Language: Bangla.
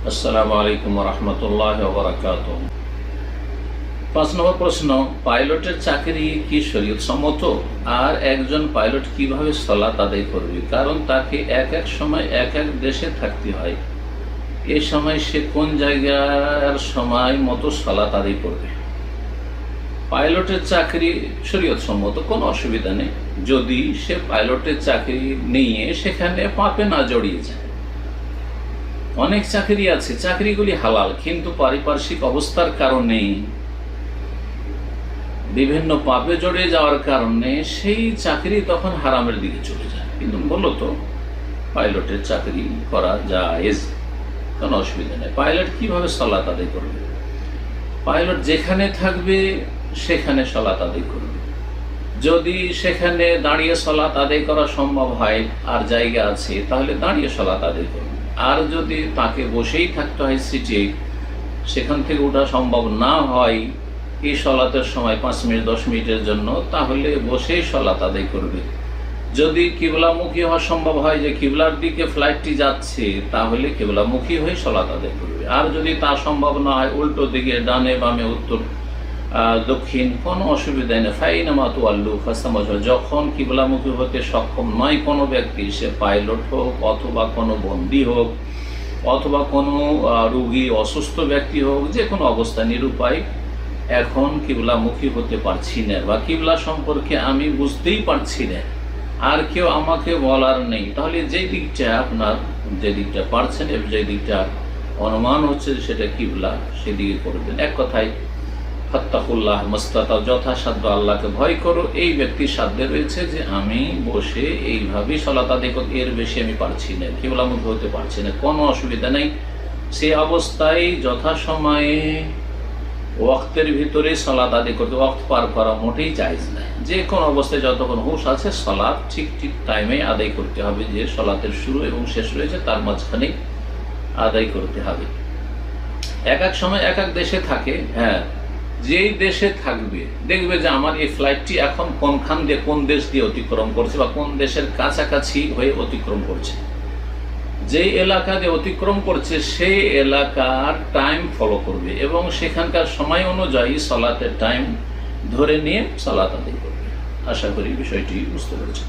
আসসালামু আলাইকুম ওয়া রাহমাতুল্লাহি ওয়া বারাকাতুহু। ৫ নম্বর প্রশ্ন, পাইলটের চাকরি কি শরীয়ত সম্মত? আর একজন পাইলট কিভাবে সালাত আদায় করবে? কারণ তাকে এক এক সময় এক এক দেশে থাকতে হয়। এই সময় সে কোন জায়গার সময় মতো সালাত আদায় করবে? পাইলটের চাকরি শরীয়ত সম্মত, কোনো অসুবিধা নেই যদি সে পাইলটের চাকরি নিয়ে সেখানে পাপে না জড়িয়ে যায়। অনেক চাকরি আছে, চাকরিগুলি হালাল, কিন্তু পারিপার্শ্বিক অবস্থার কারণে বিভিন্ন পাপে জড়িয়ে যাওয়ার কারণে সেই চাকরি তখন হারামের দিকে চলে যায়। কিন্তু মূলত পাইলটের চাকরি করা জায়েজ, কোনো অসুবিধা নেই। পাইলট কিভাবে সালাত আদায় করবে? পাইলট যেখানে থাকবে সেখানে সালাত আদায় করবে। যদি সেখানে দাঁড়িয়ে সালাত আদায় করা সম্ভব হয় আর জায়গা আছে, তাহলে দাঁড়িয়ে সালাত আদায় করবে। আর যদি তাকে বসেই থাকতে হয় সিটে, সেখান থেকে ওঠা সম্ভব না হয় এই সালাতের সময় 5 মিনিট 10 মিনিটের জন্য, তাহলে বসেই সালাত আদায় করবে। যদি কিবলামুখী হওয়া সম্ভব হয়, যে কিবলার দিকে ফ্লাইটটি যাচ্ছে, তাহলে কিবলামুখী হয়ে সালাত আদায় করবে। আর যদি তা সম্ভব না হয়, উল্টো দিকে ডানে বামে উত্তর দক্ষিণ, কোনো অসুবিধা নেই। ফাইনামা তুওয়াল্লু ফাসাম্মা, যখন কিবলামুখী হতে সক্ষম নয় কোনো ব্যক্তি, সে পাইলট হোক অথবা কোনো বন্দী হোক অথবা কোনো রোগী অসুস্থ ব্যক্তি হোক, যে কোনো অবস্থা নিরুপায়, এখন কিবলামুখী হতে পারছি না বা কিবলা সম্পর্কে আমি বুঝতেই পারছি না, আর কেউ আমাকে বলার নেই, তাহলে যে দিকটা আপনার, যে দিকটা পারছেন এবং যে দিকটা অনুমান হচ্ছে সেটা কিবলা, সেদিকে করবেন। এক কথায় ফাত্তাকুল্লাহ মাস্তাতাউ, যথাসাধ্য আল্লাহকে ভয় করো। এই ব্যক্তির সাধ্যে রয়েছে যে আমি বসে এইভাবেই সালাত আদায় করি, এর বেশি আমি পারছি না, কিবলামুখী হতে পারছি না, কোনো অসুবিধা নেই। সে অবস্থায় যথাসময়ে ওয়াক্তের ভিতরে সালাত আদায় করতে, ওয়াক্ত পার করা মোটেই জায়েজ নাই। যে কোনো অবস্থায় যতক্ষণ হুঁশ আছে সালাত ঠিক টাইমে আদায় করতে হবে। যে সালাতের শুরু এবং শেষ রয়েছে তার মাঝখানে আদায় করতে হবে। এক এক সময় এক এক দেশে থাকে, হ্যাঁ, যেই দেশে থাকবে দেখবে যে আমার এই ফ্লাইটটি এখন কোনখান দিয়ে, কোন দেশ দিয়ে অতিক্রম করছে বা কোন দেশের কাছাকাছি হয়ে অতিক্রম করছে। যে এলাকা দিয়ে অতিক্রম করছে সেই এলাকার টাইম ফলো করবে এবং সেখানকার সময় অনুযায়ী সালাতের টাইম ধরে নিয়ে সালাত আদায় করবে। আশা করি বিষয়টি বুঝতে পেরেছেন।